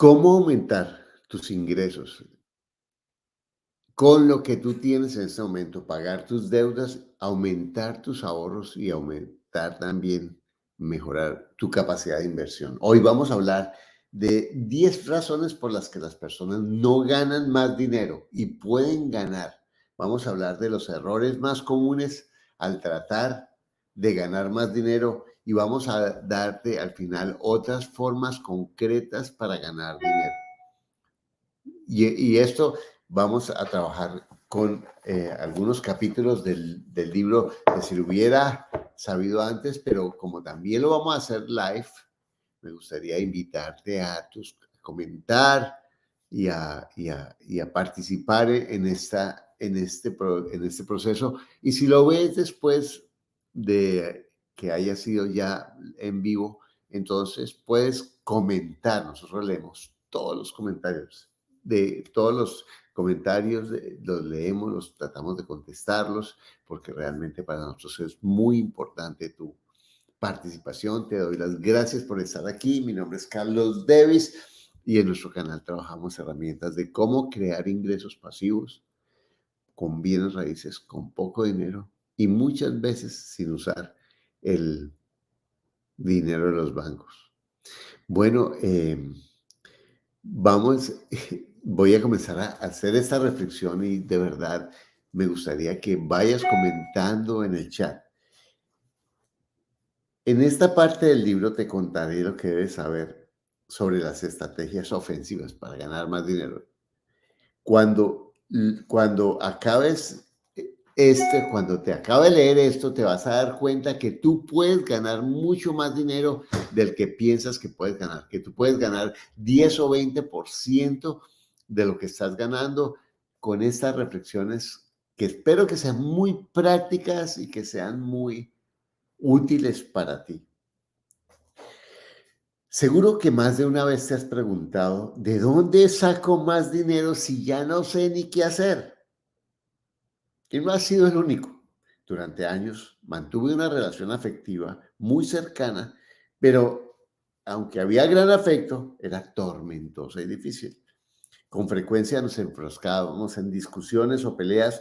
¿Cómo aumentar tus ingresos con lo que tú tienes en este momento? Pagar tus deudas, aumentar tus ahorros y aumentar también, mejorar tu capacidad de inversión. Hoy vamos a hablar de 10 razones por las que las personas no ganan más dinero y pueden ganar. Vamos a hablar de los errores más comunes al tratar de ganar más dinero y vamos a darte al final otras formas concretas para ganar dinero. Y esto vamos a trabajar con algunos capítulos del libro de Si lo hubiera sabido antes, pero como también lo vamos a hacer live, me gustaría invitarte a comentar y a participar en este proceso. Y si lo ves después de que haya sido ya en vivo, entonces puedes comentar. Nosotros leemos todos los comentarios de todos los comentarios, los leemos, los tratamos de contestarlos, porque realmente para nosotros es muy importante tu participación. Te doy las gracias por estar aquí. Mi nombre es Carlos Davis y en nuestro canal trabajamos herramientas de cómo crear ingresos pasivos con bienes raíces, con poco dinero y muchas veces sin usar el dinero de los bancos. Bueno, vamos, voy a comenzar a hacer esta reflexión y de verdad me gustaría que vayas comentando en el chat. En esta parte del libro te contaré lo que debes saber sobre las estrategias ofensivas para ganar más dinero. Cuando acabes cuando te acabe de leer esto, te vas a dar cuenta que tú puedes ganar mucho más dinero del que piensas que puedes ganar, que tú puedes ganar 10 o 20% de lo que estás ganando con estas reflexiones que espero que sean muy prácticas y que sean muy útiles para ti. Seguro que más de una vez te has preguntado, ¿de dónde saco más dinero si ya no sé ni qué hacer? Y no ha sido el único. Durante años mantuve una relación afectiva muy cercana, pero aunque había gran afecto, era tormentosa y difícil. Con frecuencia nos enfrascábamos en discusiones o peleas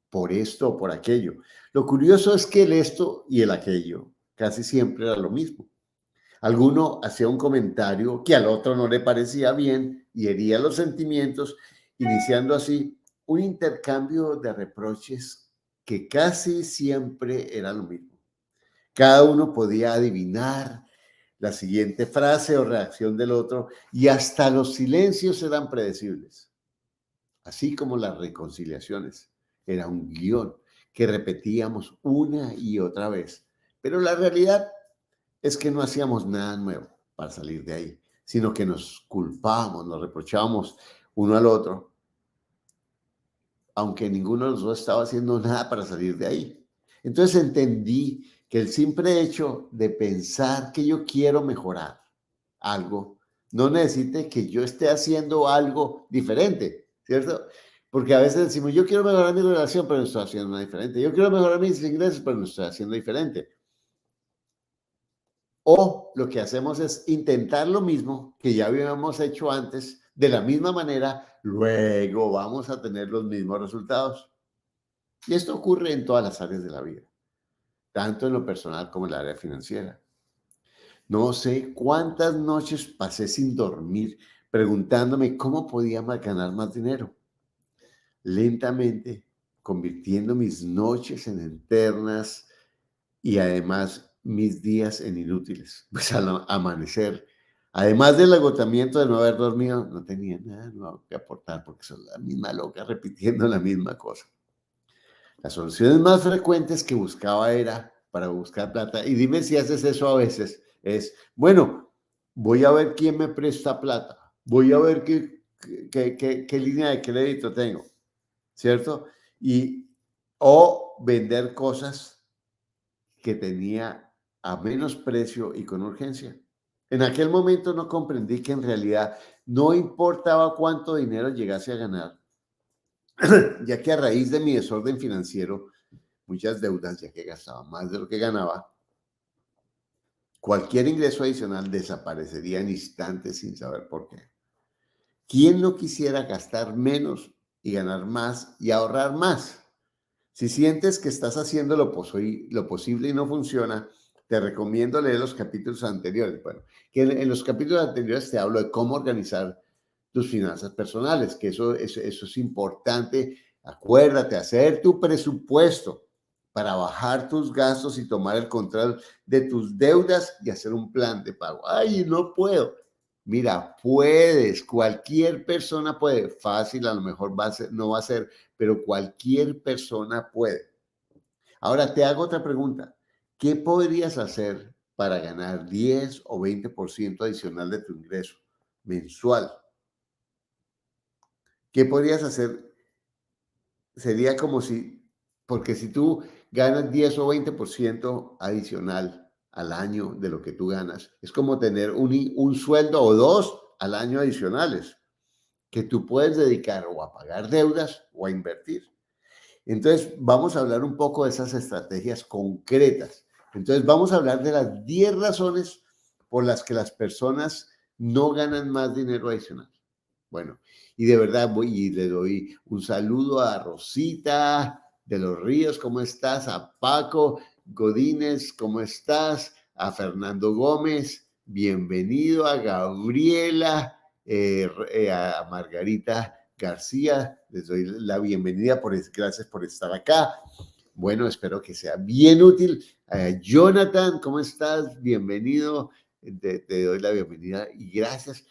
por esto o por aquello. Lo curioso es que el esto y el aquello casi siempre era lo mismo. Alguno hacía un comentario que al otro no le parecía bien y hería los sentimientos, iniciando así un intercambio de reproches que casi siempre era lo mismo. Cada uno podía adivinar la siguiente frase o reacción del otro y hasta los silencios eran predecibles, así como las reconciliaciones. Era un guión que repetíamos una y otra vez, pero la realidad es que no hacíamos nada nuevo para salir de ahí, sino que nos culpábamos, nos reprochábamos uno al otro, aunque ninguno de los dos estaba haciendo nada para salir de ahí. Entonces entendí que el simple hecho de pensar que yo quiero mejorar algo no necesita que yo esté haciendo algo diferente, ¿cierto? Porque a veces decimos, yo quiero mejorar mi relación, pero no estoy haciendo nada diferente. Yo quiero mejorar mis ingresos, pero no estoy haciendo diferente. O lo que hacemos es intentar lo mismo que ya habíamos hecho antes, de la misma manera, luego vamos a tener los mismos resultados. Y esto ocurre en todas las áreas de la vida, tanto en lo personal como en el área financiera. No sé cuántas noches pasé sin dormir preguntándome cómo podía ganar más dinero. Lentamente, convirtiendo mis noches en eternas y además mis días en inútiles. Pues al amanecer, además del agotamiento de no haber dormido, no tenía nada nuevo que aportar porque son la misma loca repitiendo la misma cosa. Las soluciones más frecuentes que buscaba era para buscar plata, y dime si haces eso a veces, es, bueno, voy a ver quién me presta plata, voy a ver qué línea de crédito tengo, ¿cierto? O vender cosas que tenía a menos precio y con urgencia. En aquel momento no comprendí que en realidad no importaba cuánto dinero llegase a ganar, ya que a raíz de mi desorden financiero, muchas deudas, ya que gastaba más de lo que ganaba, cualquier ingreso adicional desaparecería en instantes sin saber por qué. ¿Quién no quisiera gastar menos y ganar más y ahorrar más? Si sientes que estás haciendo lo posible y no funciona, te recomiendo leer los capítulos anteriores. Bueno, que en los capítulos anteriores te hablo de cómo organizar tus finanzas personales, que eso es importante. Acuérdate, hacer tu presupuesto para bajar tus gastos y tomar el control de tus deudas y hacer un plan de pago. Ay, no puedo. Mira, puedes, cualquier persona puede. Fácil, a lo mejor no va a ser, pero cualquier persona puede. Ahora te hago otra pregunta. ¿Qué podrías hacer para ganar 10 o 20% adicional de tu ingreso mensual? ¿Qué podrías hacer? Sería como si, porque si tú ganas 10 o 20% adicional al año de lo que tú ganas, es como tener un sueldo o dos al año adicionales que tú puedes dedicar o a pagar deudas o a invertir. Entonces, vamos a hablar un poco de esas estrategias concretas. Entonces, vamos a hablar de las 10 razones por las que las personas no ganan más dinero adicional. Bueno, y de verdad voy y le doy un saludo a Rosita de los Ríos, ¿cómo estás? A Paco Godínez, ¿cómo estás? A Fernando Gómez, bienvenido. A Gabriela, a Margarita García, les doy la bienvenida, gracias por estar acá. Bueno, espero que sea bien útil. Jonathan, ¿cómo estás? Bienvenido, te doy la bienvenida y gracias.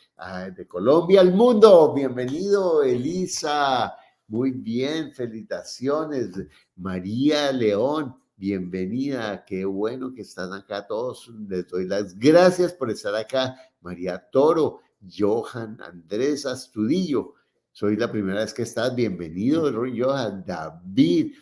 De Colombia al mundo, bienvenido, Elisa. Muy bien, felicitaciones. María León, bienvenida. Qué bueno que están acá todos. Les doy las gracias por estar acá. María Toro, Johan Andrés Astudillo. Soy la primera vez que estás. Bienvenido, Johan. David,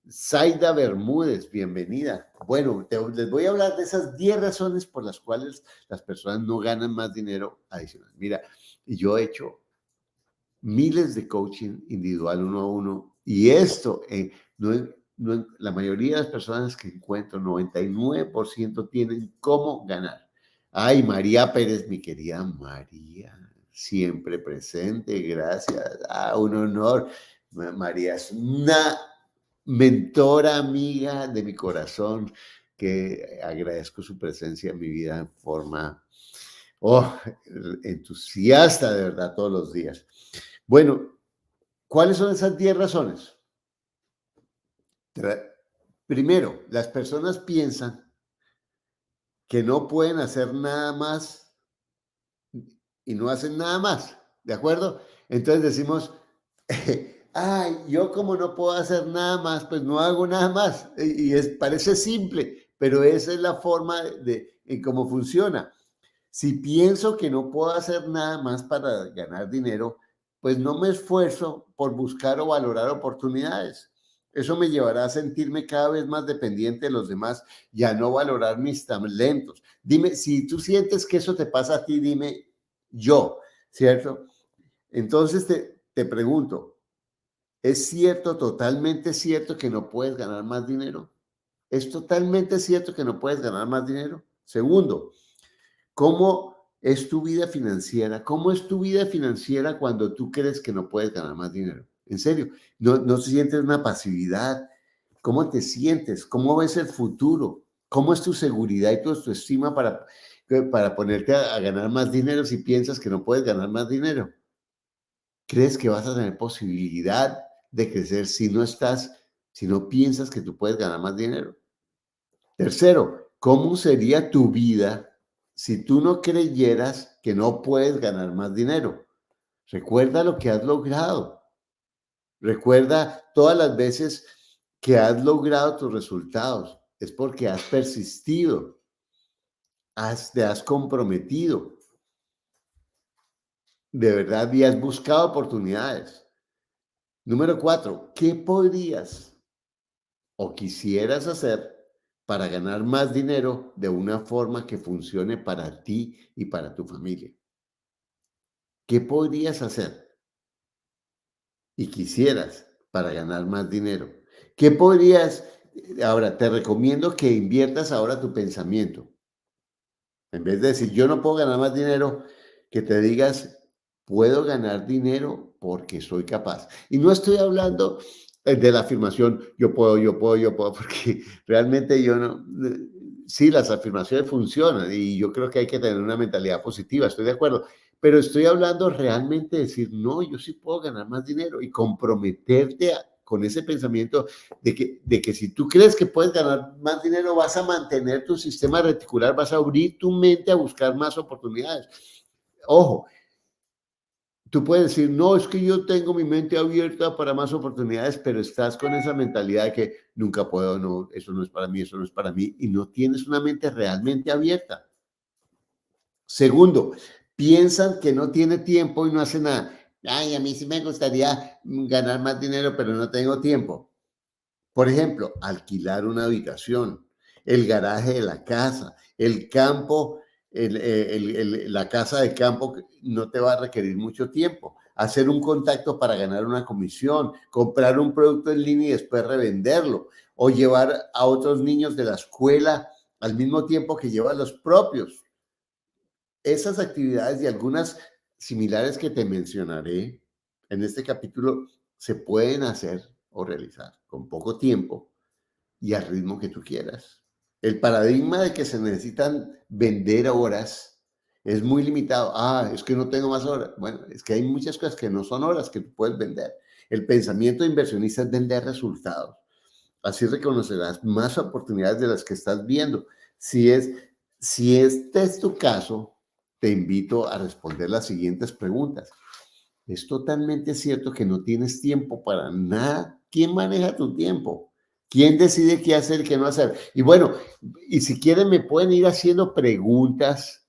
Zaida Bermúdez, bienvenida. Bueno, les voy a hablar de esas 10 razones por las cuales las personas no ganan más dinero adicional. Mira, yo he hecho miles de coaching individual uno a uno y esto, la mayoría de las personas que encuentro, 99% tienen cómo ganar. Ay, María Pérez, mi querida María, siempre presente, gracias. Un honor. María es una mentora, amiga de mi corazón, que agradezco su presencia en mi vida en forma, entusiasta de verdad todos los días. Bueno, ¿cuáles son esas 10 razones? Primero, las personas piensan que no pueden hacer nada más y no hacen nada más, ¿de acuerdo? Entonces decimos, ay, yo como no puedo hacer nada más, pues no hago nada más. Parece simple, pero esa es la forma en cómo funciona. Si pienso que no puedo hacer nada más para ganar dinero, pues no me esfuerzo por buscar o valorar oportunidades. Eso me llevará a sentirme cada vez más dependiente de los demás y a no valorar mis talentos. Dime, si tú sientes que eso te pasa a ti, dime yo, ¿cierto? Entonces te pregunto, ¿es cierto, totalmente cierto que no puedes ganar más dinero? ¿Es totalmente cierto que no puedes ganar más dinero? Segundo, ¿cómo es tu vida financiera? ¿Cómo es tu vida financiera cuando tú crees que no puedes ganar más dinero? En serio, no sientes una pasividad. ¿Cómo te sientes? ¿Cómo ves el futuro? ¿Cómo es tu seguridad y tu autoestima para ponerte a ganar más dinero si piensas que no puedes ganar más dinero? ¿Crees que vas a tener posibilidad de crecer si no piensas que tú puedes ganar más dinero? Tercero, ¿cómo sería tu vida si tú no creyeras que no puedes ganar más dinero? Recuerda lo que has logrado. Recuerda todas las veces que has logrado tus resultados. Es porque has persistido, te has comprometido, de verdad, y has buscado oportunidades. Número 4, ¿qué podrías o quisieras hacer para ganar más dinero de una forma que funcione para ti y para tu familia? ¿Qué podrías hacer y quisieras para ganar más dinero? ¿Qué podrías? Ahora, te recomiendo que inviertas ahora tu pensamiento. En vez de decir, yo no puedo ganar más dinero, que te digas, puedo ganar dinero porque soy capaz. Y no estoy hablando de la afirmación, yo puedo, yo puedo, yo puedo, porque realmente yo no, sí, las afirmaciones funcionan y yo creo que hay que tener una mentalidad positiva, estoy de acuerdo, pero estoy hablando realmente de decir, no, yo sí puedo ganar más dinero y comprometerte con ese pensamiento de que si tú crees que puedes ganar más dinero, vas a mantener tu sistema reticular, vas a abrir tu mente a buscar más oportunidades. Ojo, tú puedes decir, no, es que yo tengo mi mente abierta para más oportunidades, pero estás con esa mentalidad de que nunca puedo, no, eso no es para mí, eso no es para mí, y no tienes una mente realmente abierta. Segundo, piensan que no tiene tiempo y no hace nada. Ay, a mí sí me gustaría ganar más dinero, pero no tengo tiempo. Por ejemplo, alquilar una habitación, el garaje de la casa, el campo, la casa de campo no te va a requerir mucho tiempo. Hacer un contacto para ganar una comisión, comprar un producto en línea y después revenderlo, o llevar a otros niños de la escuela al mismo tiempo que lleva a los propios. Esas actividades y algunas similares que te mencionaré en este capítulo se pueden hacer o realizar con poco tiempo y al ritmo que tú quieras. El paradigma de que se necesitan vender horas es muy limitado. Ah, es que no tengo más horas. Bueno, es que hay muchas cosas que no son horas que tú puedes vender. El pensamiento de inversionista es vender resultados. Así reconocerás más oportunidades de las que estás viendo. Si es, si este es tu caso, te invito a responder las siguientes preguntas. Es totalmente cierto que no tienes tiempo para nada. ¿Quién maneja tu tiempo? ¿Quién decide qué hacer y qué no hacer? Y bueno, y si quieren me pueden ir haciendo preguntas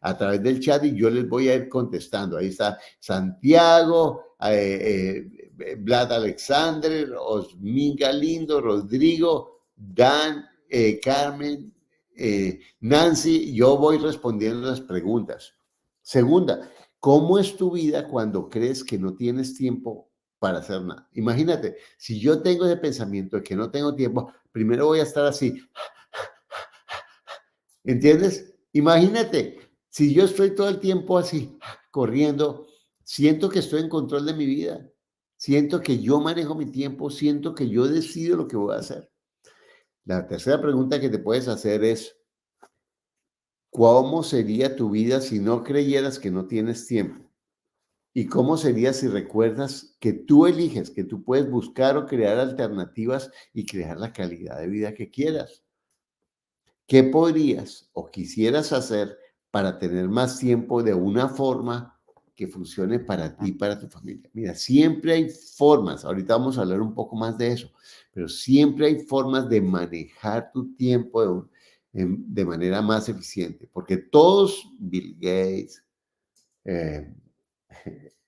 a través del chat y yo les voy a ir contestando. Ahí está Santiago, Vlad Alexander, Osmin Galindo, Rodrigo, Dan, Carmen, Nancy. Yo voy respondiendo las preguntas. Segunda, ¿cómo es tu vida cuando crees que no tienes tiempo para hacer nada? Imagínate, si yo tengo ese pensamiento de que no tengo tiempo, primero voy a estar así, ¿entiendes? Imagínate, si yo estoy todo el tiempo así, corriendo, siento que estoy en control de mi vida, siento que yo manejo mi tiempo, siento que yo decido lo que voy a hacer. La tercera pregunta que te puedes hacer es, ¿cómo sería tu vida si no creyeras que no tienes tiempo? ¿Y cómo sería si recuerdas que tú eliges, que tú puedes buscar o crear alternativas y crear la calidad de vida que quieras? ¿Qué podrías o quisieras hacer para tener más tiempo de una forma que funcione para ti y para tu familia? Mira, siempre hay formas, ahorita vamos a hablar un poco más de eso, pero siempre hay formas de manejar tu tiempo de manera más eficiente, porque todos, Bill Gates, eh,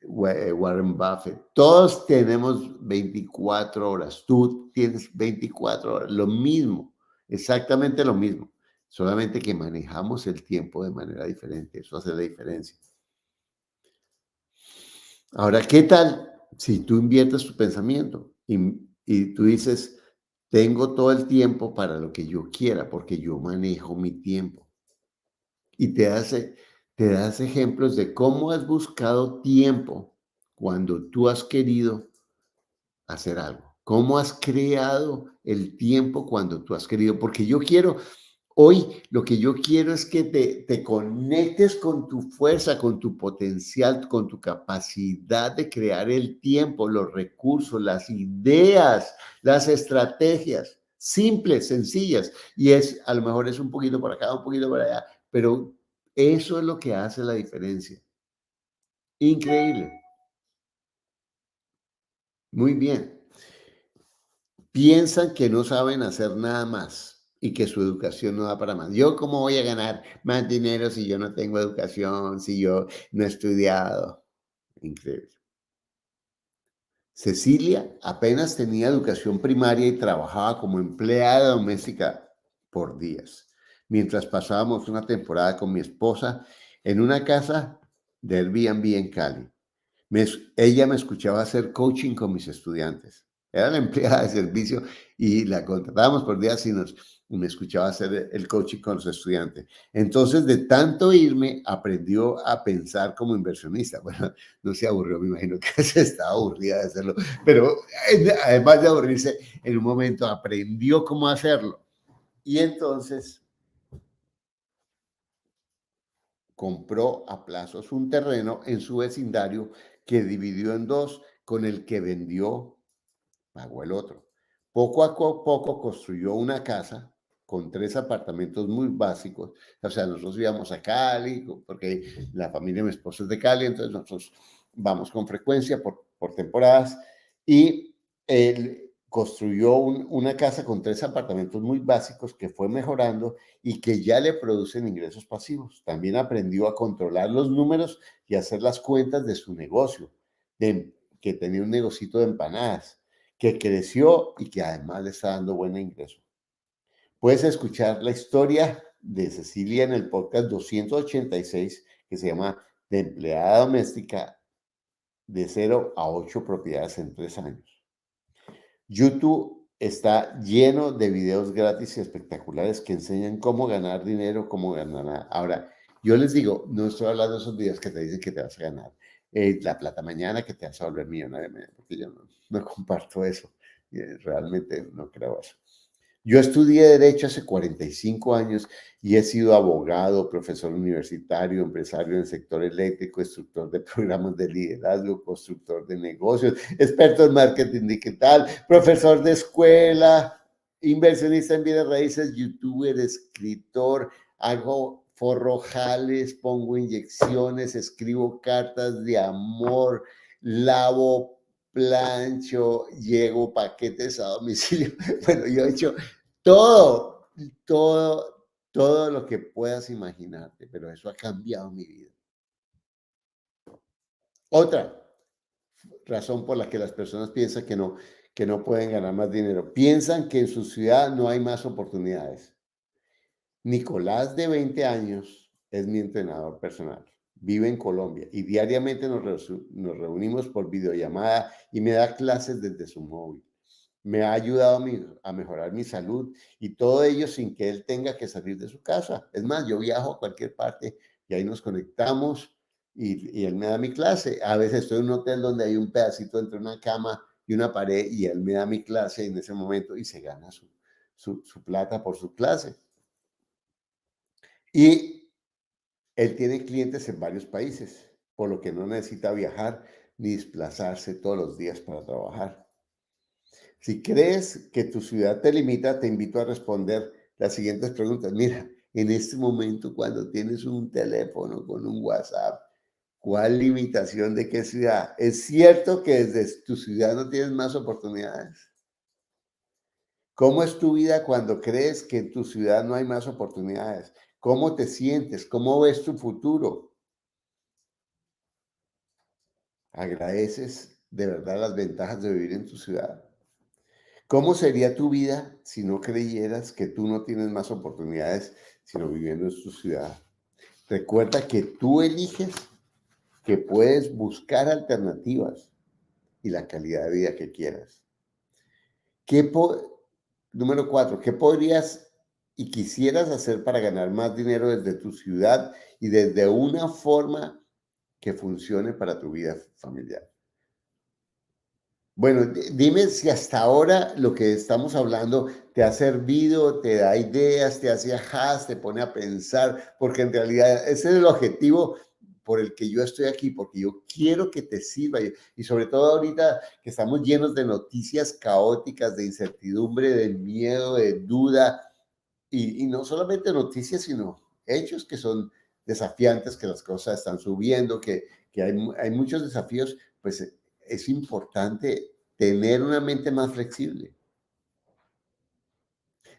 Warren Buffett, todos tenemos 24 horas, tú tienes 24 horas, lo mismo, exactamente lo mismo, solamente que manejamos el tiempo de manera diferente, eso hace la diferencia. Ahora, ¿qué tal si tú inviertes tu pensamiento y tú dices, tengo todo el tiempo para lo que yo quiera, porque yo manejo mi tiempo? Y te das ejemplos de cómo has buscado tiempo cuando tú has querido hacer algo. ¿Cómo has creado el tiempo cuando tú has querido? Porque yo quiero, hoy lo que yo quiero es que te conectes con tu fuerza, con tu potencial, con tu capacidad de crear el tiempo, los recursos, las ideas, las estrategias, simples, sencillas. Y a lo mejor es un poquito por acá, un poquito por allá, pero eso es lo que hace la diferencia. Increíble. Muy bien. Piensan que no saben hacer nada más y que su educación no da para más. ¿Yo cómo voy a ganar más dinero si yo no tengo educación, si yo no he estudiado? Increíble. Cecilia apenas tenía educación primaria y trabajaba como empleada doméstica por días, mientras pasábamos una temporada con mi esposa en una casa de Airbnb en Cali. Ella me escuchaba hacer coaching con mis estudiantes. Era la empleada de servicio y la contratábamos por días y me escuchaba hacer el coaching con los estudiantes. Entonces, de tanto irme, aprendió a pensar como inversionista. Bueno, no se aburrió, me imagino que se estaba aburrida de hacerlo, pero además de aburrirse, en un momento aprendió cómo hacerlo. Y entonces compró a plazos un terreno en su vecindario que dividió en dos, con el que vendió, pagó el otro. Poco a poco construyó una casa con 3 apartamentos muy básicos. O sea, nosotros íbamos a Cali, porque la familia de mi esposo es de Cali, entonces nosotros vamos con frecuencia por temporadas. Y él construyó una casa con 3 apartamentos muy básicos que fue mejorando y que ya le producen ingresos pasivos. También aprendió a controlar los números y hacer las cuentas de su negocio, que tenía un negocito de empanadas, que creció y que además le está dando buen ingreso. Puedes escuchar la historia de Cecilia en el podcast 286, que se llama De empleada doméstica de 0 a 8 propiedades en 3 años. YouTube está lleno de videos gratis y espectaculares que enseñan cómo ganar dinero, cómo ganar. Ahora, yo les digo, no estoy hablando de esos videos que te dicen que te vas a ganar la plata mañana, que te vas a volver millonario mañana, porque yo no comparto eso. Realmente no creo eso. Yo estudié Derecho hace 45 años y he sido abogado, profesor universitario, empresario en el sector eléctrico, instructor de programas de liderazgo, constructor de negocios, experto en marketing digital, profesor de escuela, inversionista en bienes raíces, youtuber, escritor, hago forrojales, pongo inyecciones, escribo cartas de amor, lavo plancho, llego paquetes a domicilio. Bueno, yo he hecho todo, todo lo que puedas imaginarte, pero eso ha cambiado mi vida. Otra razón por la que las personas piensan que no pueden ganar más dinero. Piensan que en su ciudad no hay más oportunidades. Nicolás, de 20 años, es mi entrenador personal. Vive en Colombia y diariamente nos reunimos por videollamada y me da clases desde su móvil. Me ha ayudado a mejorar mi salud y todo ello sin que él tenga que salir de su casa. Es más, yo viajo a cualquier parte y ahí nos conectamos y él me da mi clase. A veces estoy en un hotel donde hay un pedacito entre una cama y una pared y él me da mi clase en ese momento y se gana su plata por su clase. Y él tiene clientes en varios países, por lo que no necesita viajar ni desplazarse todos los días para trabajar. Si crees que tu ciudad te limita, te invito a responder las siguientes preguntas. Mira, en este momento, cuando tienes un teléfono con un WhatsApp, ¿cuál limitación de qué ciudad? ¿Es cierto que desde tu ciudad no tienes más oportunidades? ¿Cómo es tu vida cuando crees que en tu ciudad no hay más oportunidades? ¿Cómo te sientes? ¿Cómo ves tu futuro? ¿Agradeces de verdad las ventajas de vivir en tu ciudad? ¿Cómo sería tu vida si no creyeras que tú no tienes más oportunidades sino viviendo en tu ciudad? Recuerda que tú eliges, que puedes buscar alternativas y la calidad de vida que quieras. ¿Qué Número 4, ¿qué podrías y quisieras hacer para ganar más dinero desde tu ciudad y desde una forma que funcione para tu vida familiar? Bueno, dime si hasta ahora lo que estamos hablando te ha servido, te da ideas, te hace ajas, te pone a pensar, porque en realidad ese es el objetivo por el que yo estoy aquí, porque yo quiero que te sirva y sobre todo ahorita que estamos llenos de noticias caóticas, de incertidumbre, de miedo, de duda, y no solamente noticias, sino hechos que son desafiantes, que las cosas están subiendo, que hay muchos desafíos, pues es importante tener una mente más flexible.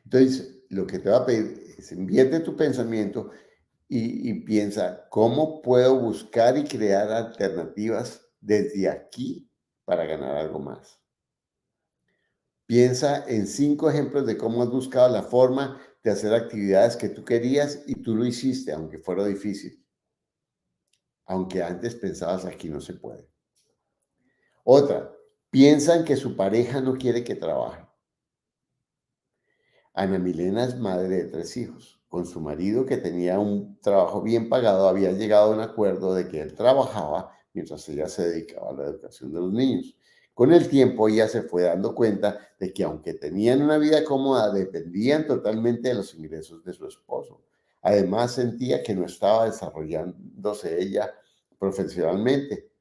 Entonces, lo que te va a pedir es invierte tu pensamiento y piensa, ¿cómo puedo buscar y crear alternativas desde aquí para ganar algo más? Piensa en 5 ejemplos de cómo has buscado la forma de hacer actividades que tú querías y tú lo hiciste, aunque fuera difícil, aunque antes pensabas aquí no se puede. Otra, Piensan que su pareja no quiere que trabaje. Ana Milena es madre de 3 hijos. Con su marido, que tenía un trabajo bien pagado, había llegado a un acuerdo de que él trabajaba mientras ella se dedicaba a la educación de los niños. Con el tiempo, ella se fue dando cuenta de que aunque tenían una vida cómoda, dependían totalmente de los ingresos de su esposo. Además, sentía que no estaba desarrollándose ella profesionalmente.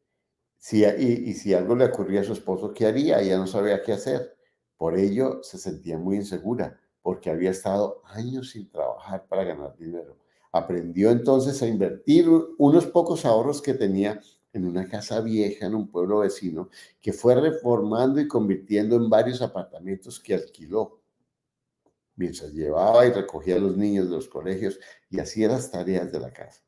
Y si algo le ocurría a su esposo, ¿qué haría? Ella no sabía qué hacer. Por ello se sentía muy insegura, porque había estado años sin trabajar para ganar dinero. Aprendió entonces a invertir unos pocos ahorros que tenía en una casa vieja en un pueblo vecino, que fue reformando y convirtiendo en varios apartamentos que alquiló, mientras llevaba y recogía a los niños de los colegios y hacía las tareas de la casa.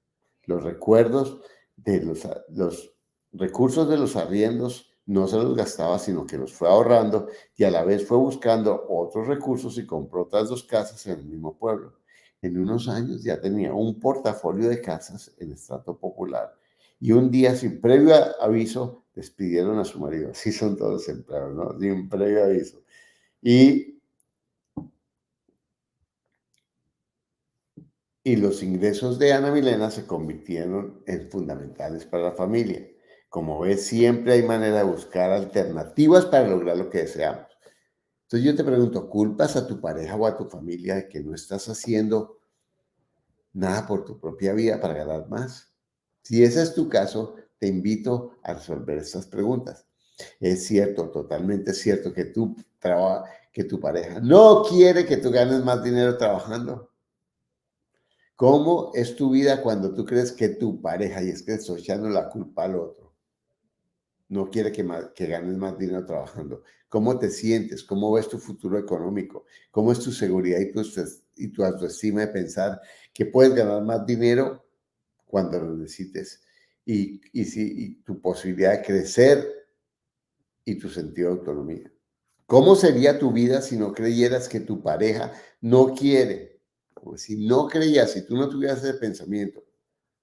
Los recuerdos de los recursos de los arriendos no se los gastaba, sino que los fue ahorrando, y a la vez fue buscando otros recursos y compró otras 2 casas en el mismo pueblo. En unos años ya tenía un portafolio de casas en estrato popular, y un día, sin previo aviso, despidieron a su marido. Así son todos los empleados, ¿no? Sin previo aviso. Y Y los ingresos de Ana Milena se convirtieron en fundamentales para la familia. Como ves, siempre hay manera de buscar alternativas para lograr lo que deseamos. Entonces yo te pregunto, ¿culpas a tu pareja o a tu familia de que no estás haciendo nada por tu propia vida para ganar más? Si ese es tu caso, te invito a resolver estas preguntas. Es cierto, totalmente cierto que tu pareja no quiere que tú ganes más dinero trabajando. ¿Cómo es tu vida cuando tú crees que tu pareja, y es que estoy echando la culpa al otro, no quiere que ganes más dinero trabajando? ¿Cómo te sientes? ¿Cómo ves tu futuro económico? ¿Cómo es tu seguridad y tu autoestima de pensar que puedes ganar más dinero cuando lo necesites? Y tu posibilidad de crecer y tu sentido de autonomía. ¿Cómo sería tu vida si no creyeras que tu pareja no quiere? O si no creías, si tú no tuvieras ese pensamiento,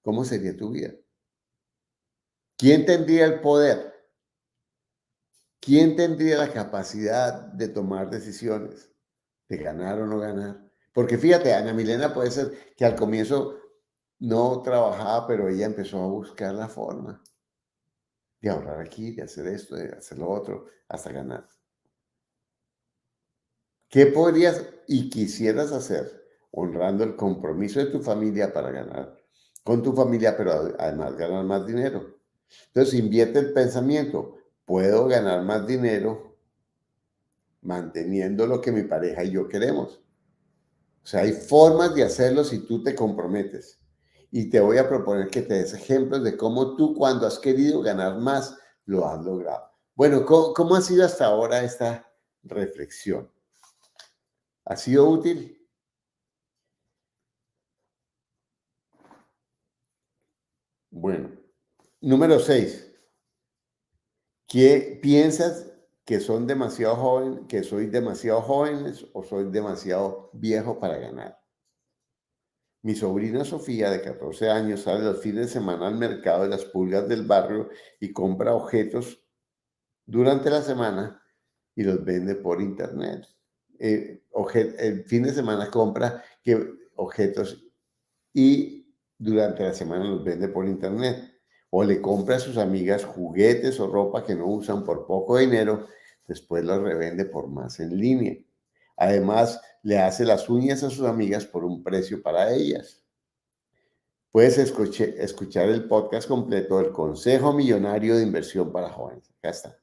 ¿cómo sería tu vida? ¿Quién tendría el poder? ¿Quién tendría la capacidad de tomar decisiones, de ganar o no ganar? Porque fíjate, Ana Milena puede ser que al comienzo no trabajaba, pero ella empezó a buscar la forma de ahorrar aquí, de hacer esto, de hacer lo otro, hasta ganar. ¿Qué podrías y quisieras hacer honrando el compromiso de tu familia para ganar con tu familia, pero además ganar más dinero? Entonces invierte el pensamiento, puedo ganar más dinero manteniendo lo que mi pareja y yo queremos. O sea, hay formas de hacerlo si tú te comprometes. Y te voy a proponer que te des ejemplos de cómo tú, cuando has querido ganar más, lo has logrado. Bueno, ¿cómo ha sido hasta ahora esta reflexión? ¿Ha sido útil? Bueno, número 6. ¿Qué piensas que son demasiado joven, que soy demasiado jóvenes o soy demasiado viejo para ganar? Mi sobrina Sofía, de 14 años, sale los fines de semana al mercado de las pulgas del barrio y compra objetos durante la semana y los vende por internet. El fin de semana compra objetos y durante la semana los vende por internet. O le compra a sus amigas juguetes o ropa que no usan por poco dinero, después los revende por más en línea. Además, le hace las uñas a sus amigas por un precio para ellas. Puedes escuchar el podcast completo del Consejo Millonario de Inversión para Jóvenes. Acá está.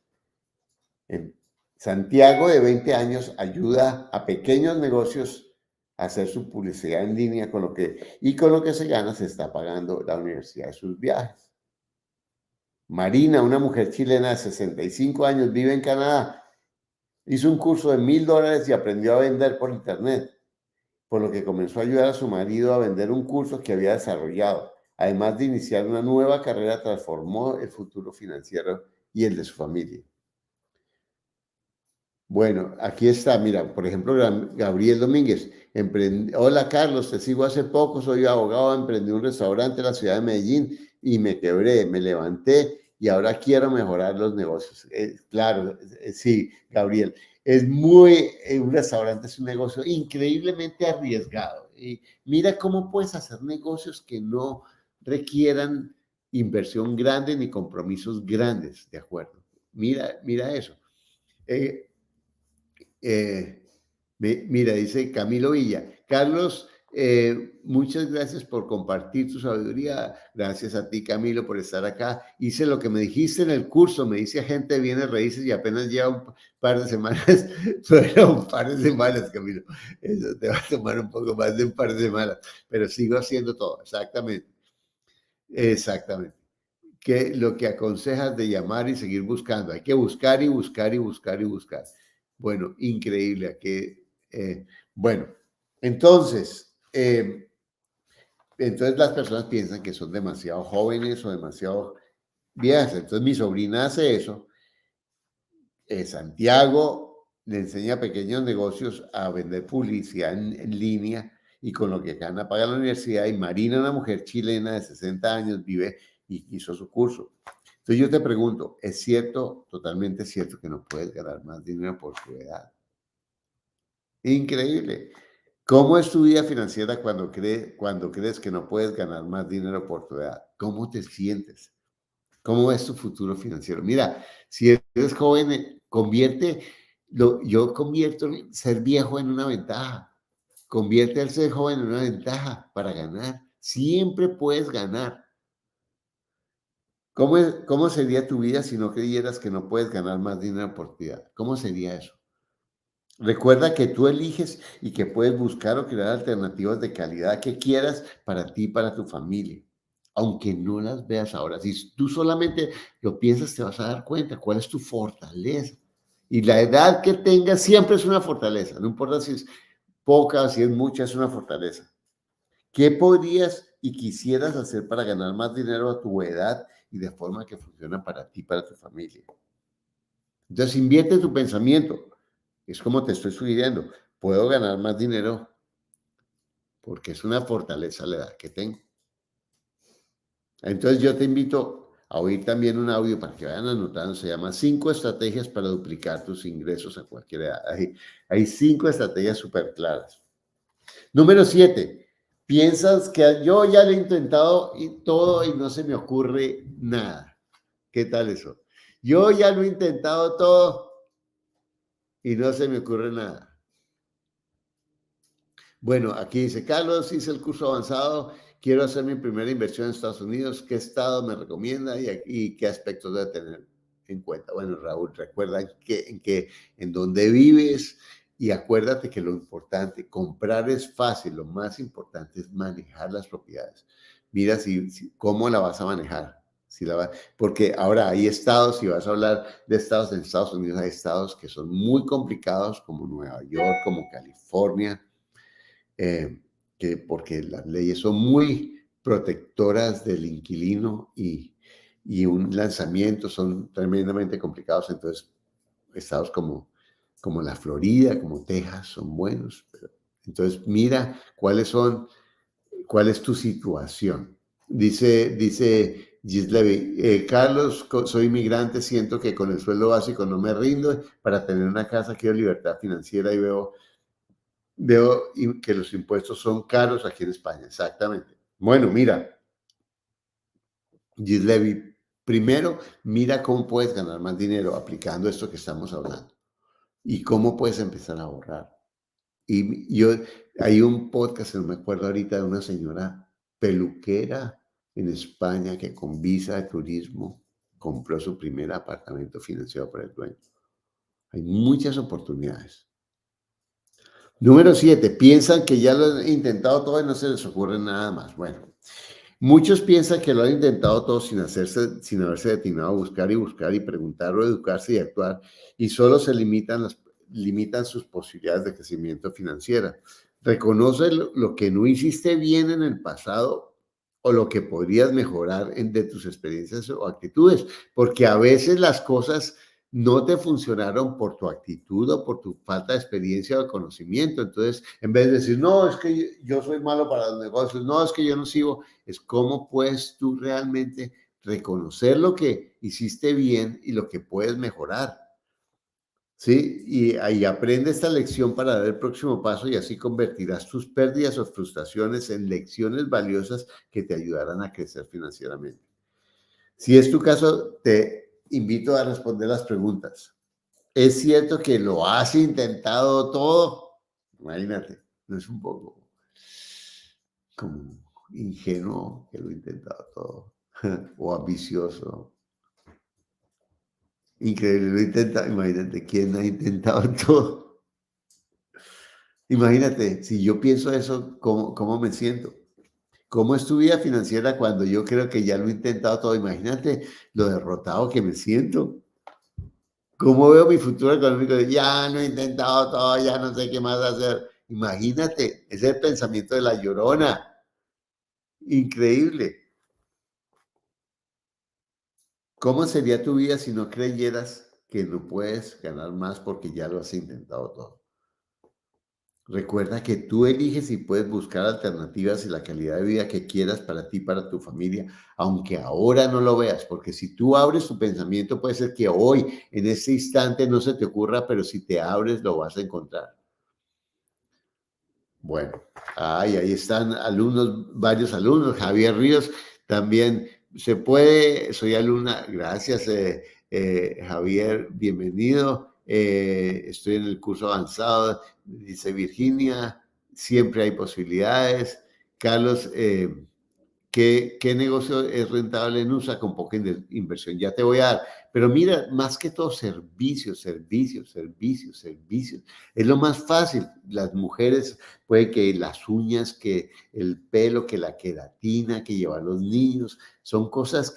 En Santiago, de 20 años, ayuda a pequeños negocios a hacer su publicidad en línea con lo que se gana se está pagando la universidad de sus viajes. Marina, una mujer chilena de 65 años, vive en Canadá. Hizo un curso de $1,000 y aprendió a vender por internet, por lo que comenzó a ayudar a su marido a vender un curso que había desarrollado. Además de iniciar una nueva carrera, transformó el futuro financiero y el de su familia. Bueno, aquí está, mira, por ejemplo, Gabriel Domínguez. Hola Carlos, te sigo hace poco, soy abogado, emprendí un restaurante en la ciudad de Medellín y me quebré, me levanté y ahora quiero mejorar los negocios. Claro, sí, Gabriel, es muy, un restaurante es un negocio increíblemente arriesgado. Y mira cómo puedes hacer negocios que no requieran inversión grande ni compromisos grandes, ¿de acuerdo? Mira eso. Eh, eh, Mira, dice Camilo Villa. Carlos, muchas gracias por compartir tu sabiduría. Gracias a ti, Camilo, por estar acá. Hice lo que me dijiste en el curso. Me dice agente de bienes raíces y apenas lleva un par de semanas. Fueron un par de semanas, Camilo. Eso te va a tomar un poco más de un par de semanas. Pero sigo haciendo todo. Exactamente. Exactamente. Que lo que aconsejas de llamar y seguir buscando. Hay que buscar y buscar y buscar y buscar. Bueno, increíble. Bueno, entonces, entonces las personas piensan que son demasiado jóvenes o demasiado viejas. Entonces mi sobrina hace eso. Santiago le enseña a pequeños negocios a vender publicidad en línea y con lo que gana paga la universidad. Y Marina, una mujer chilena de 60 años, vive y hizo su curso. Entonces yo te pregunto, ¿es cierto, totalmente cierto, que no puedes ganar más dinero por tu edad? Increíble. ¿Cómo es tu vida financiera cuando crees que no puedes ganar más dinero por tu edad? ¿Cómo te sientes? ¿Cómo es tu futuro financiero? Mira, si eres joven, yo convierto ser viejo en una ventaja. Convierte el ser joven en una ventaja para ganar. Siempre puedes ganar. ¿Cómo sería tu vida si no creyeras que no puedes ganar más dinero por tu edad? ¿Cómo sería eso? Recuerda que tú eliges y que puedes buscar o crear alternativas de calidad que quieras para ti y para tu familia, aunque no las veas ahora. Si tú solamente lo piensas, te vas a dar cuenta cuál es tu fortaleza. Y la edad que tengas siempre es una fortaleza, no importa si es poca o si es mucha, es una fortaleza. ¿Qué podrías y quisieras hacer para ganar más dinero a tu edad y de forma que funcione para ti y para tu familia? Entonces invierte tu pensamiento. Es como te estoy sugiriendo. Puedo ganar más dinero porque es una fortaleza la edad que tengo. Entonces yo te invito a oír también un audio para que vayan anotando. Se llama 5 estrategias para duplicar tus ingresos a cualquier edad. Hay 5 estrategias súper claras. Número 7. Piensas que yo ya lo he intentado y todo y no se me ocurre nada. ¿Qué tal eso? Yo ya lo he intentado todo y no se me ocurre nada. Bueno, aquí dice, Carlos, hice el curso avanzado, quiero hacer mi primera inversión en Estados Unidos, ¿qué estado me recomienda y qué aspectos debe tener en cuenta? Bueno, Raúl, recuerda en dónde vives y acuérdate que lo importante, comprar es fácil, lo más importante es manejar las propiedades. Mira cómo la vas a manejar. Porque ahora hay estados, si vas a hablar de estados en Estados Unidos, hay estados que son muy complicados, como Nueva York, como California, eh, porque las leyes son muy protectoras del inquilino y un lanzamiento son tremendamente complicados. Entonces, estados como la Florida, como Texas, son buenos. Entonces, mira cuál es tu situación. Dice Gislevi, Carlos, soy inmigrante, siento que con el sueldo básico no me rindo. Para tener una casa quiero libertad financiera y veo que los impuestos son caros aquí en España, exactamente. Bueno, mira, Gislevi, primero mira cómo puedes ganar más dinero aplicando esto que estamos hablando y cómo puedes empezar a ahorrar. Hay un podcast, no me acuerdo ahorita, de una señora peluquera en España que con visa de turismo compró su primer apartamento financiado por el dueño. Hay muchas oportunidades. Número 7, piensan que ya lo han intentado todo y no se les ocurre nada más. Bueno, muchos piensan que lo han intentado todo sin haberse detenido a buscar y buscar y preguntar o educarse y actuar, y solo se limitan sus posibilidades de crecimiento financiero. Reconoce lo que no hiciste bien en el pasado o lo que podrías mejorar de tus experiencias o actitudes, porque a veces las cosas no te funcionaron por tu actitud o por tu falta de experiencia o conocimiento. Entonces, en vez de decir, no, es que yo soy malo para los negocios, no, es que yo no sigo, es cómo puedes tú realmente reconocer lo que hiciste bien y lo que puedes mejorar. Sí, y ahí aprende esta lección para dar el próximo paso y así convertirás tus pérdidas o frustraciones en lecciones valiosas que te ayudarán a crecer financieramente. Si es tu caso, te invito a responder las preguntas. ¿Es cierto que lo has intentado todo? Imagínate, no es un poco como ingenuo que lo he intentado todo o ambicioso. Increíble, lo he intentado. Imagínate, ¿quién ha intentado todo? Imagínate, si yo pienso eso, ¿cómo me siento? ¿Cómo es tu vida financiera cuando yo creo que ya lo he intentado todo? Imagínate lo derrotado que me siento. ¿Cómo veo mi futuro económico? Ya no he intentado todo, ya no sé qué más hacer. Imagínate, ese es el pensamiento de la llorona. Increíble. ¿Cómo sería tu vida si no creyeras que no puedes ganar más porque ya lo has intentado todo? Recuerda que tú eliges y puedes buscar alternativas y la calidad de vida que quieras para ti, para tu familia, aunque ahora no lo veas, porque si tú abres tu pensamiento, puede ser que hoy, en este instante, no se te ocurra, pero si te abres, lo vas a encontrar. Bueno, ahí están alumnos, varios alumnos. Javier Ríos también se puede, soy alumna, gracias Javier, bienvenido. Estoy en el curso avanzado, dice Virginia, siempre hay posibilidades. Carlos, ¿qué negocio es rentable en USA con poca inversión? Ya te voy a dar. Pero mira, más que todo, servicios, servicios, servicios, servicios. Es lo más fácil. Las mujeres, puede que las uñas, que el pelo, que la queratina, que llevar los niños, son cosas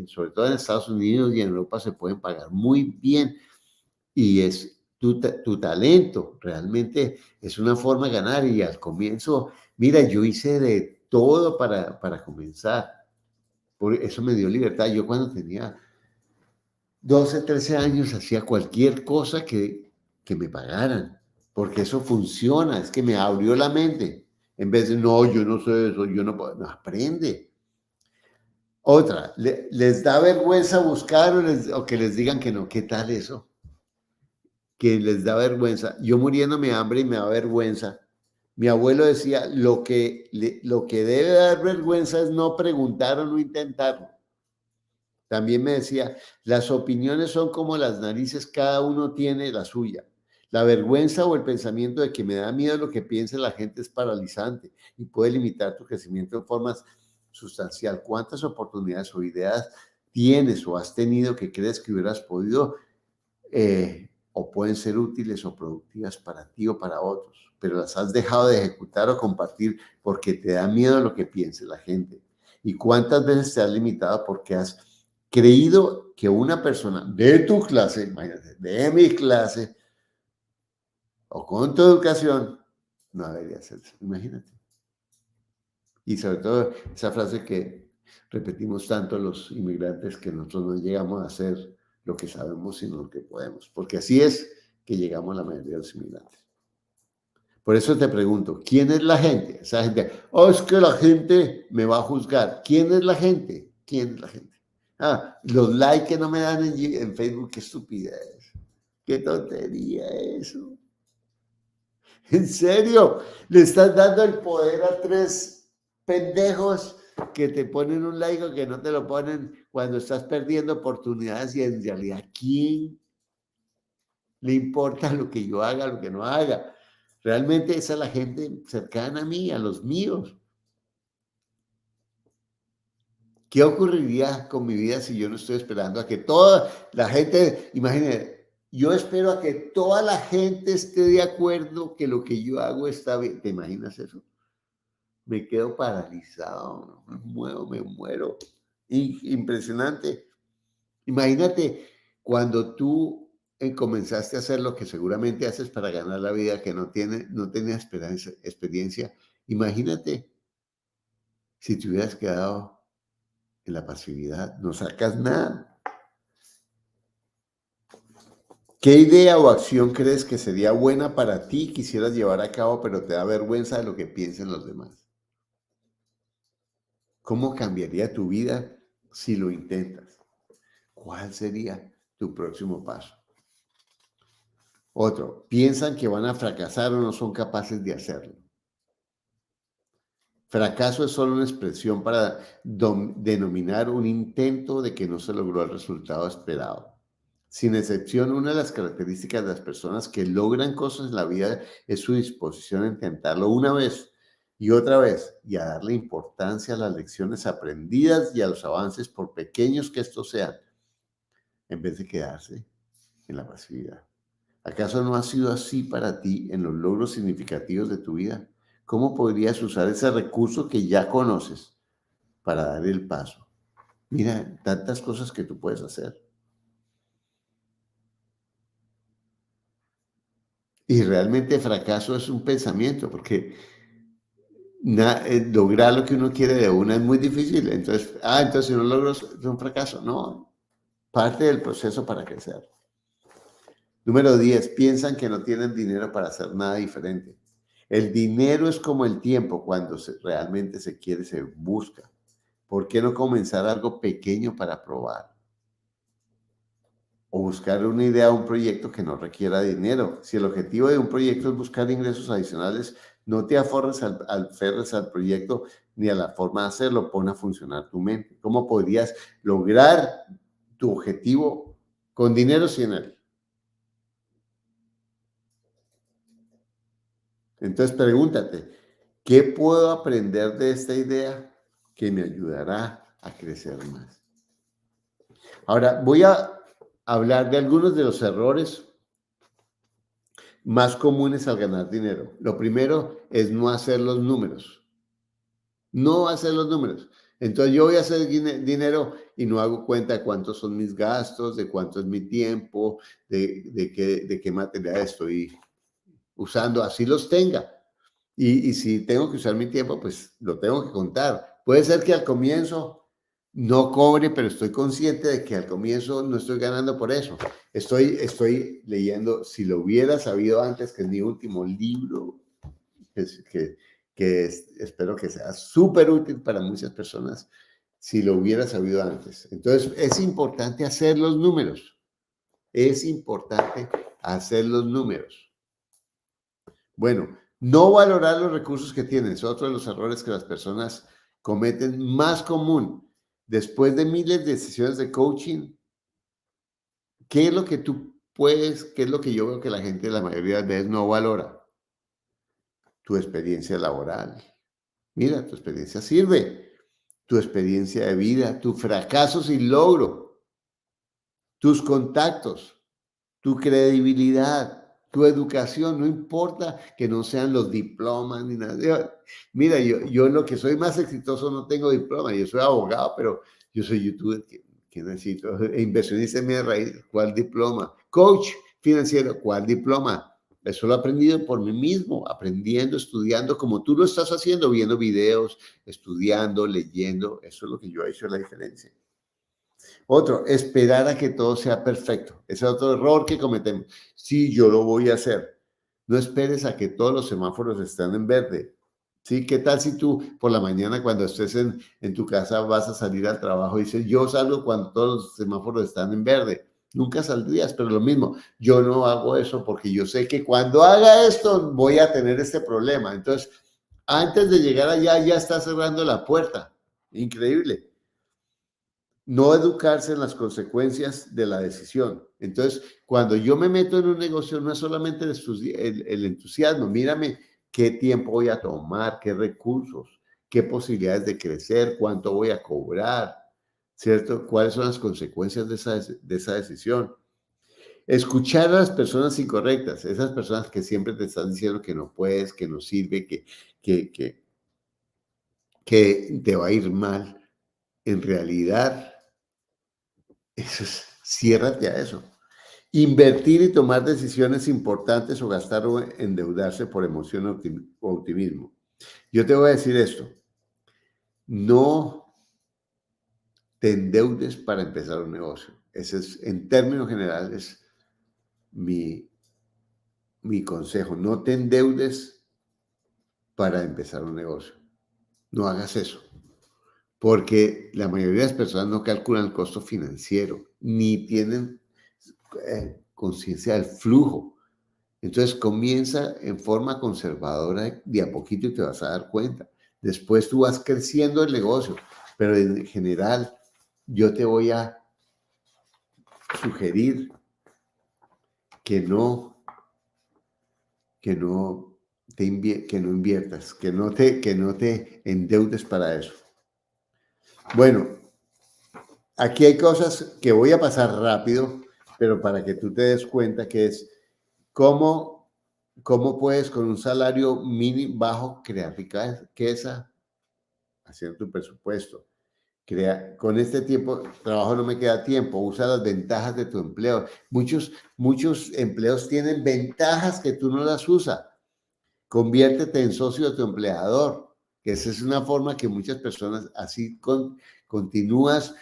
sobre todo en Estados Unidos y en Europa, se pueden pagar muy bien. Y es tu talento, realmente es una forma de ganar. Y al comienzo, mira, yo hice de todo para comenzar. Por eso me dio libertad. Yo cuando tenía 12 13 años hacía cualquier cosa que me pagaran, porque eso funciona, es que me abrió la mente. En vez de, no, yo no sé eso, yo no puedo, no, aprende. Otra, les da vergüenza buscar o que les digan que no, ¿qué tal eso? Que les da vergüenza. Yo muriéndome de hambre y me da vergüenza. Mi abuelo decía, lo que debe dar vergüenza es no preguntar o no intentarlo. También me decía, las opiniones son como las narices, cada uno tiene la suya. La vergüenza o el pensamiento de que me da miedo lo que piense la gente es paralizante y puede limitar tu crecimiento en formas sustancial. ¿Cuántas oportunidades o ideas tienes o has tenido que crees que hubieras podido o pueden ser útiles o productivas para ti o para otros, pero las has dejado de ejecutar o compartir porque te da miedo lo que piense la gente? ¿Y cuántas veces te has limitado porque has creído que una persona de tu clase, imagínate, de mi clase o con tu educación, no debería hacerse? Imagínate. Y sobre todo esa frase que repetimos tanto los inmigrantes, que nosotros no llegamos a hacer lo que sabemos, sino lo que podemos, porque así es que llegamos a la mayoría de los inmigrantes. Por eso te pregunto, ¿quién es la gente? Esa gente, oh, es que la gente me va a juzgar. ¿Quién es la gente? ¿Quién es la gente? Ah, los likes que no me dan en Facebook, qué estupidez, qué tontería eso. ¿En serio? ¿Le estás dando el poder a tres pendejos que te ponen un like o que no te lo ponen cuando estás perdiendo oportunidades? Y en realidad, ¿quién le importa lo que yo haga, lo que no haga? Realmente esa es la gente cercana a mí, a los míos. ¿Qué ocurriría con mi vida si yo no estoy esperando a que toda la gente, imagínate, yo espero a que toda la gente esté de acuerdo que lo que yo hago está bien? ¿Te imaginas eso? Me quedo paralizado, no me muevo, me muero. Impresionante. Imagínate cuando tú comenzaste a hacer lo que seguramente haces para ganar la vida, que no tenía experiencia. Imagínate si te hubieras quedado en la pasividad, no sacas nada. ¿Qué idea o acción crees que sería buena para ti y quisieras llevar a cabo, pero te da vergüenza de lo que piensen los demás? ¿Cómo cambiaría tu vida si lo intentas? ¿Cuál sería tu próximo paso? Otro, piensan que van a fracasar o no son capaces de hacerlo. Fracaso es solo una expresión para denominar un intento de que no se logró el resultado esperado. Sin excepción, una de las características de las personas que logran cosas en la vida es su disposición a intentarlo una vez y a darle importancia a las lecciones aprendidas y a los avances, por pequeños que estos sean, en vez de quedarse en la pasividad. ¿Acaso no ha sido así para ti en los logros significativos de tu vida? ¿Cómo podrías usar ese recurso que ya conoces para dar el paso? Mira, tantas cosas que tú puedes hacer. Y realmente fracaso es un pensamiento, porque lograr lo que uno quiere de una es muy difícil. Entonces si no logro es un fracaso. No, parte del proceso para crecer. Número 10, piensan que no tienen dinero para hacer nada diferente. El dinero es como el tiempo, cuando realmente se quiere, se busca. ¿Por qué no comenzar algo pequeño para probar? O buscar una idea o un proyecto que no requiera dinero. Si el objetivo de un proyecto es buscar ingresos adicionales, no te aferres al proyecto ni a la forma de hacerlo. Pon a funcionar tu mente. ¿Cómo podrías lograr tu objetivo con dinero sin él? Entonces pregúntate, ¿qué puedo aprender de esta idea que me ayudará a crecer más? Ahora, voy a hablar de algunos de los errores más comunes al ganar dinero. Lo primero es no hacer los números. No hacer los números. Entonces yo voy a hacer dinero y no hago cuenta de cuántos son mis gastos, de cuánto es mi tiempo, de qué material estoy usando, así los tenga. Y si tengo que usar mi tiempo, pues lo tengo que contar. Puede ser que al comienzo no cobre, pero estoy consciente de que al comienzo no estoy ganando por eso. Estoy leyendo, si lo hubiera sabido antes, que es mi último libro, que, espero que sea súper útil para muchas personas, si lo hubiera sabido antes. Entonces, es importante hacer los números. Es importante hacer los números. Bueno, no valorar los recursos que tienes es otro de los errores que las personas cometen más común. Después de miles de sesiones de coaching, ¿qué es lo que tú puedes, qué es lo que yo veo que la gente la mayoría de las veces no valora? Tu experiencia laboral. Mira, tu experiencia sirve. Tu experiencia de vida, tu fracaso sin logro, tus contactos, tu credibilidad, tu educación, no importa que no sean los diplomas ni nada. Mira, yo en lo que soy más exitoso no tengo diploma, yo soy abogado, pero yo soy youtuber, que necesito, inversionista en mi raíz, ¿cuál diploma? Coach financiero, ¿cuál diploma? Eso lo he aprendido por mí mismo, aprendiendo, estudiando, como tú lo estás haciendo, viendo videos, estudiando, leyendo. Eso es lo que yo he hecho la diferencia. Otro, esperar a que todo sea perfecto. Ese es otro error que cometemos. Sí, yo lo voy a hacer. No esperes a que todos los semáforos estén en verde. ¿Sí? ¿Qué tal si tú por la mañana cuando estés en tu casa vas a salir al trabajo y dices, yo salgo cuando todos los semáforos están en verde? Nunca saldrías, pero lo mismo, yo no hago eso porque yo sé que cuando haga esto voy a tener este problema. Entonces, antes de llegar allá ya está cerrando la puerta. Increíble. No educarse en las consecuencias de la decisión. Entonces, cuando yo me meto en un negocio, no es solamente el entusiasmo, mírame qué tiempo voy a tomar, qué recursos, qué posibilidades de crecer, cuánto voy a cobrar, ¿cierto? ¿Cuáles son las consecuencias de esa decisión? Escuchar a las personas incorrectas, esas personas que siempre te están diciendo que no puedes, que no sirve, que, que, que te va a ir mal. En realidad, ciérrate a eso. Invertir y tomar decisiones importantes o gastar o endeudarse por emoción o optimismo. Yo te voy a decir esto. No te endeudes para empezar un negocio. Ese es, en términos generales, mi, mi consejo. No te endeudes para empezar un negocio. No hagas eso. porque la mayoría de las personas no calculan el costo financiero, ni tienen conciencia del flujo. Entonces comienza en forma conservadora de a poquito y te vas a dar cuenta. Después tú vas creciendo el negocio, pero en general yo te voy a sugerir que no, que no inviertas, que no te endeudes para eso. Bueno, aquí hay cosas que voy a pasar rápido, pero para que tú te des cuenta que es cómo, cómo puedes con un salario mínimo bajo crear riqueza haciendo tu presupuesto. Con este tiempo, trabajo no me queda tiempo, usa las ventajas de tu empleo. Muchos empleos tienen ventajas que tú no las usas. Conviértete en socio de tu empleador, que esa es una forma que muchas personas así continúas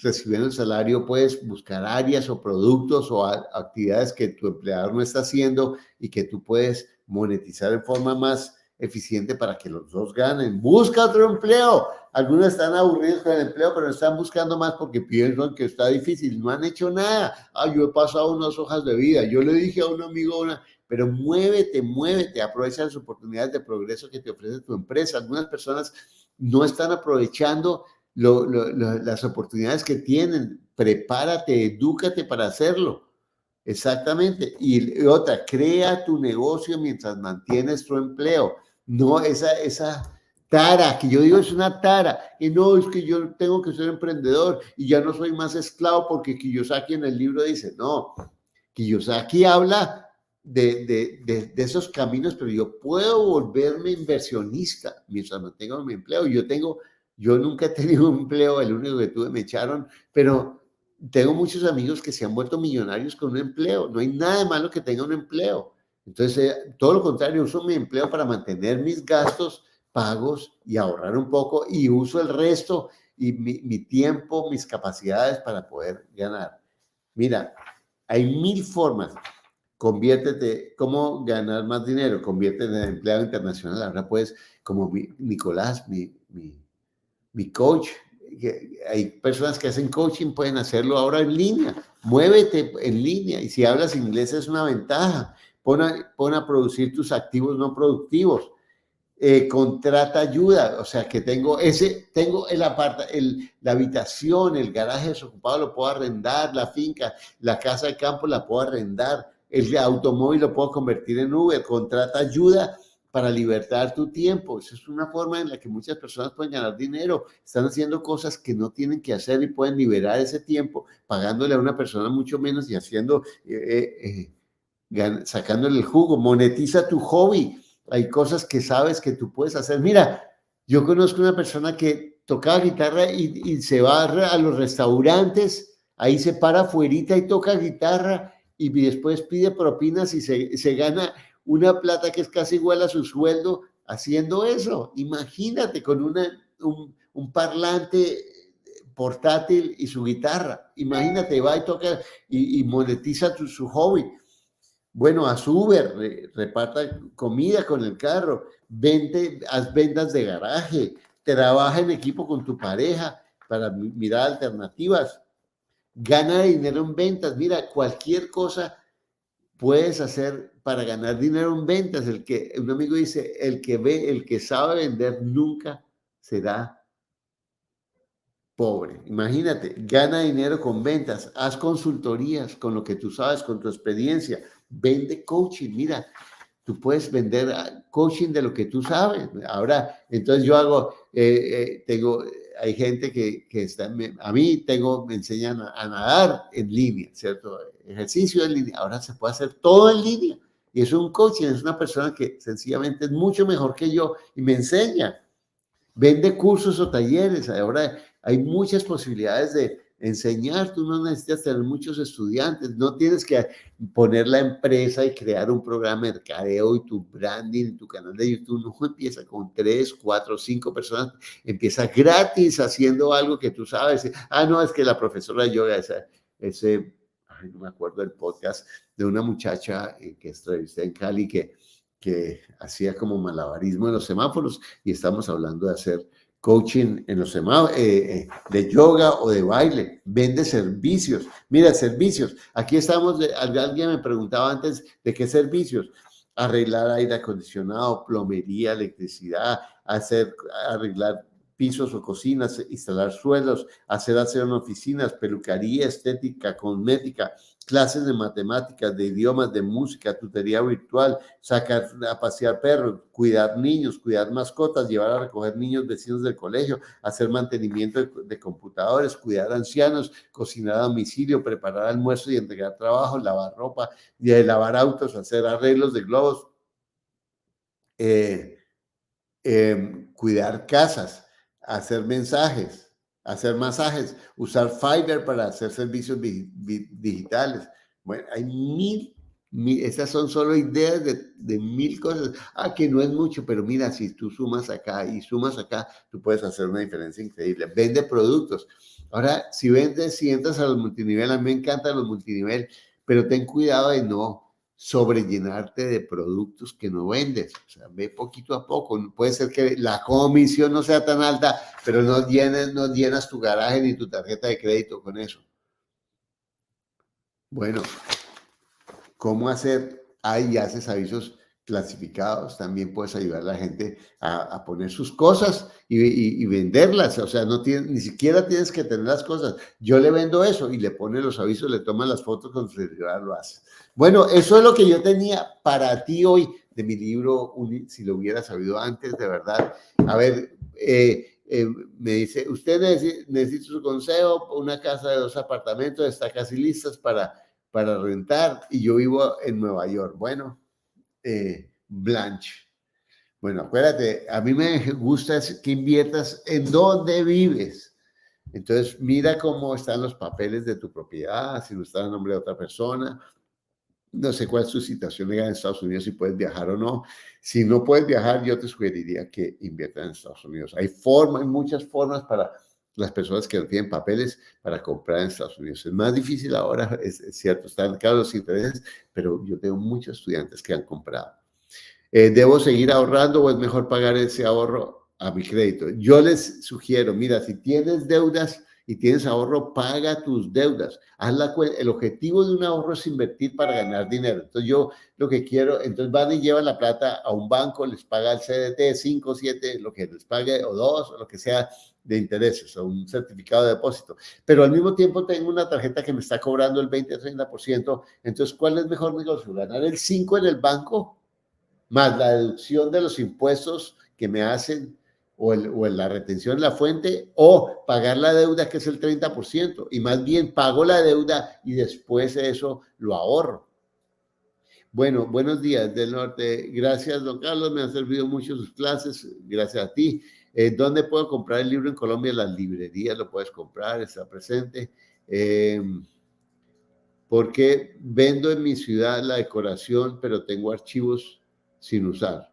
recibiendo el salario, puedes buscar áreas o productos o actividades que tu empleador no está haciendo y que tú puedes monetizar en forma más eficiente para que los dos ganen. Busca otro empleo. Algunos están aburridos con el empleo, pero están buscando más porque piensan que está difícil. No han hecho nada. Yo he pasado unas hojas de vida. Yo le dije a un amigo, pero muévete, aprovecha las oportunidades de progreso que te ofrece tu empresa. Algunas personas no están aprovechando las oportunidades que tienen. Prepárate, edúcate para hacerlo. Exactamente. Y otra, crea tu negocio mientras mantienes tu empleo. No esa tara, que yo digo es una tara, y no, es que yo tengo que ser emprendedor y ya no soy más esclavo porque Kiyosaki en el libro dice, no, Kiyosaki habla de esos caminos, pero yo puedo volverme inversionista mientras mantengo mi empleo. Yo nunca he tenido un empleo, el único que tuve me echaron, pero tengo muchos amigos que se han vuelto millonarios con un empleo. No hay nada de malo que tenga un empleo. Entonces, todo lo contrario, uso mi empleo para mantener mis gastos pagos y ahorrar un poco y uso el resto y mi tiempo, mis capacidades para poder ganar. Mira, hay 1000 formas. Conviértete, ¿cómo ganar más dinero? Conviértete en empleado internacional. Ahora puedes, como Nicolás, mi coach, hay personas que hacen coaching, pueden hacerlo ahora en línea. Muévete en línea y si hablas inglés es una ventaja. Pon a producir tus activos no productivos. Contrata ayuda, o sea que tengo la habitación, el garaje desocupado lo puedo arrendar, la finca, la casa de campo la puedo arrendar, el automóvil lo puedo convertir en Uber, contrata ayuda para libertar tu tiempo. Esa es una forma en la que muchas personas pueden ganar dinero, están haciendo cosas que no tienen que hacer y pueden liberar ese tiempo pagándole a una persona mucho menos y sacándole el jugo. Monetiza tu hobby. Hay cosas que sabes que tú puedes hacer. Mira, yo conozco una persona que tocaba guitarra y se va a los restaurantes, ahí se para afuerita y toca guitarra y después pide propinas y se gana una plata que es casi igual a su sueldo haciendo eso. Imagínate con un parlante portátil y su guitarra. Imagínate, va y toca y monetiza su hobby. Bueno, haz Uber, reparta comida con el carro, haz ventas de garaje, trabaja en equipo con tu pareja para mirar alternativas, gana dinero en ventas. Mira, cualquier cosa puedes hacer para ganar dinero en ventas. Un amigo dice, el que sabe vender nunca será pobre. Imagínate, gana dinero con ventas, haz consultorías con lo que tú sabes, con tu experiencia, vende coaching. Mira, tú puedes vender coaching de lo que tú sabes. Ahora, entonces yo hay gente que está, me enseñan a nadar en línea, ¿cierto? Ejercicio en línea. Ahora se puede hacer todo en línea. Y es un coaching, es una persona que sencillamente es mucho mejor que yo y me enseña. Vende cursos o talleres. Ahora hay muchas posibilidades de enseñar. Tú no necesitas tener muchos estudiantes. No tienes que poner la empresa y crear un programa de mercadeo y tu branding, tu canal de YouTube. No empieza con 3, 4, 5 personas. Empieza gratis haciendo algo que tú sabes. No, es que la profesora de yoga, no me acuerdo del podcast de una muchacha que entrevisté en Cali que hacía como malabarismo en los semáforos y estamos hablando de hacer coaching en los semáforos, de yoga o de baile, vende servicios. Mira, servicios. Aquí estamos, alguien me preguntaba antes de qué servicios. Arreglar aire acondicionado, plomería, electricidad, arreglar pisos o cocinas, instalar suelos, hacer aseo en oficinas, peluquería, estética, cosmética, clases de matemáticas, de idiomas, de música, tutoría virtual, sacar a pasear perros, cuidar niños, cuidar mascotas, llevar a recoger niños vecinos del colegio, hacer mantenimiento de computadores, cuidar ancianos, cocinar a domicilio, preparar almuerzo y entregar trabajo, lavar ropa, lavar autos, hacer arreglos de globos, eh, cuidar casas, hacer mensajes, hacer masajes, usar Fiverr para hacer servicios digitales. Bueno, hay estas son solo ideas de mil cosas. Ah, que no es mucho, pero mira, si tú sumas acá y sumas acá, tú puedes hacer una diferencia increíble. Vende productos. Ahora, si entras a los multinivel, a mí me encantan los multinivel, pero ten cuidado de no sobrellenarte de productos que no vendes. O sea, ve poquito a poco. Puede ser que la comisión no sea tan alta, pero no llenas tu garaje ni tu tarjeta de crédito con eso. Bueno, ¿cómo hacer? Ahí haces avisos clasificados. También puedes ayudar a la gente a poner sus cosas y venderlas. O sea, ni siquiera tienes que tener las cosas. Yo le vendo eso y le pone los avisos, le toman las fotos con su celular, lo hace. Bueno, eso es lo que yo tenía para ti hoy de mi libro, si lo hubiera sabido antes, de verdad. A ver, me dice, usted necesita su consejo, una casa de 2 apartamentos, está casi listas para rentar y yo vivo en Nueva York. Bueno, Blanche. Bueno, acuérdate, a mí me gusta que inviertas en dónde vives. Entonces, mira cómo están los papeles de tu propiedad, si no está a nombre de otra persona. No sé cuál es tu situación legal en Estados Unidos, si puedes viajar o no. Si no puedes viajar, yo te sugeriría que inviertas en Estados Unidos. Hay muchas formas para las personas que no tienen papeles para comprar en Estados Unidos. Es más difícil ahora, es cierto, están caros los intereses, pero yo tengo muchos estudiantes que han comprado. ¿Debo seguir ahorrando o es mejor pagar ese ahorro a mi crédito? Yo les sugiero, mira, si tienes deudas y tienes ahorro, paga tus deudas. El objetivo de un ahorro es invertir para ganar dinero. Entonces yo lo que quiero, entonces van y llevan la plata a un banco, les paga el CDT 5, 7, lo que les pague, o 2, o lo que sea de intereses, o un certificado de depósito. Pero al mismo tiempo tengo una tarjeta que me está cobrando el 20-30%. Entonces, ¿cuál es mejor negocio? ¿Ganar el 5 en el banco más la deducción de los impuestos que me hacen o la retención de la fuente, o pagar la deuda, que es el 30%, y más bien pago la deuda y después de eso lo ahorro? Bueno, buenos días del norte. Gracias, don Carlos, me han servido mucho sus clases, gracias a ti. ¿Dónde puedo comprar el libro en Colombia? En las librerías lo puedes comprar, está presente. Porque vendo en mi ciudad la decoración, pero tengo archivos sin usar.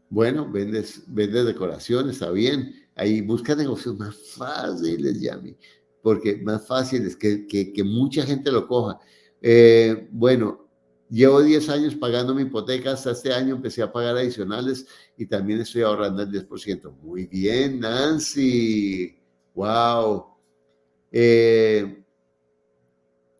Bueno, vendes decoración, está bien. Ahí busca negocios más fáciles, Yami, porque más fáciles que mucha gente lo coja. Bueno, llevo 10 años pagando mi hipoteca, hasta este año empecé a pagar adicionales y también estoy ahorrando el 10%. Muy bien, Nancy. Wow.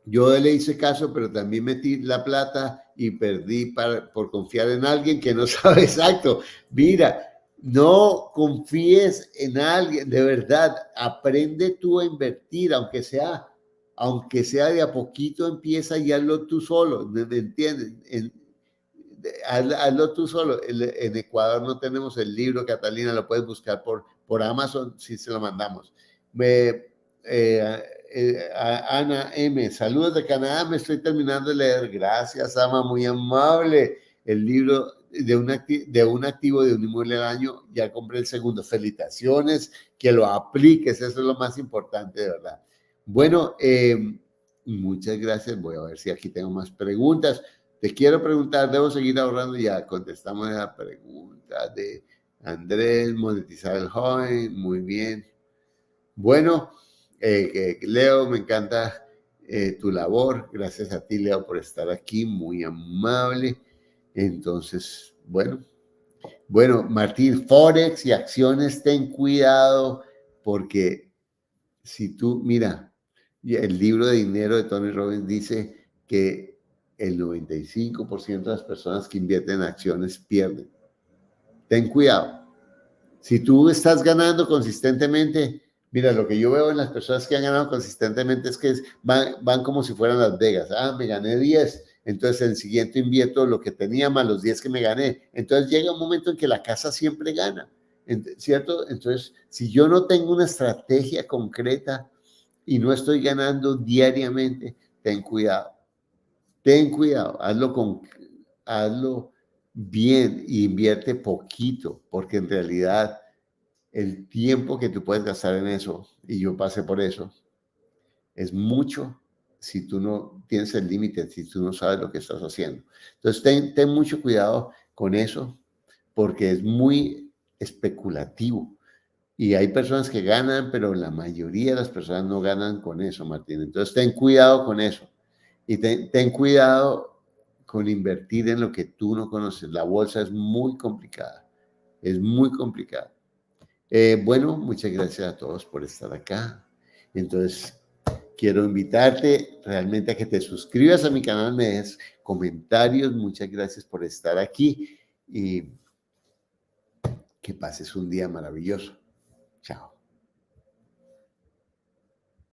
Yo le hice caso, pero también metí la plata y perdí por confiar en alguien que no sabe exacto. Mira, no confíes en alguien, de verdad, aprende tú a invertir, aunque sea de a poquito, empieza y hazlo tú solo, ¿me entiendes? Hazlo tú solo. En Ecuador no tenemos el libro, Catalina, lo puedes buscar por Amazon, si se lo mandamos. Ana M, saludos de Canadá, me estoy terminando de leer. Gracias, Ama, muy amable. El libro de un activo de un inmueble al año, ya compré el segundo. Felicitaciones, que lo apliques, eso es lo más importante, de verdad. Bueno, muchas gracias. Voy a ver si aquí tengo más preguntas. Te quiero preguntar, ¿debo seguir ahorrando? Ya contestamos la pregunta de Andrés, monetizar el joven, muy bien. Bueno, Leo, me encanta tu labor. Gracias a ti, Leo, por estar aquí, muy amable. Entonces, bueno, Martín, Forex y acciones, ten cuidado porque si tú, mira, el libro de dinero de Tony Robbins dice que el 95% de las personas que invierten en acciones pierden. Ten cuidado. Si tú estás ganando consistentemente, mira, lo que yo veo en las personas que han ganado consistentemente es que van como si fueran Las Vegas. Ah, me gané 10, entonces en el siguiente invierto lo que tenía más los 10 que me gané. Entonces llega un momento en que la casa siempre gana, ¿cierto? Entonces, si yo no tengo una estrategia concreta y no estoy ganando diariamente, ten cuidado. Ten cuidado, hazlo bien y invierte poquito, porque en realidad el tiempo que tú puedes gastar en eso, y yo pasé por eso, es mucho si tú no tienes el límite, si tú no sabes lo que estás haciendo. Entonces, ten mucho cuidado con eso, porque es muy especulativo. Y hay personas que ganan, pero la mayoría de las personas no ganan con eso, Martín. Entonces, ten cuidado con eso. Y ten cuidado con invertir en lo que tú no conoces. La bolsa es muy complicada. Es muy complicada. Bueno, muchas gracias a todos por estar acá. Entonces, quiero invitarte realmente a que te suscribas a mi canal, me des comentarios. Muchas gracias por estar aquí y que pases un día maravilloso. Chao.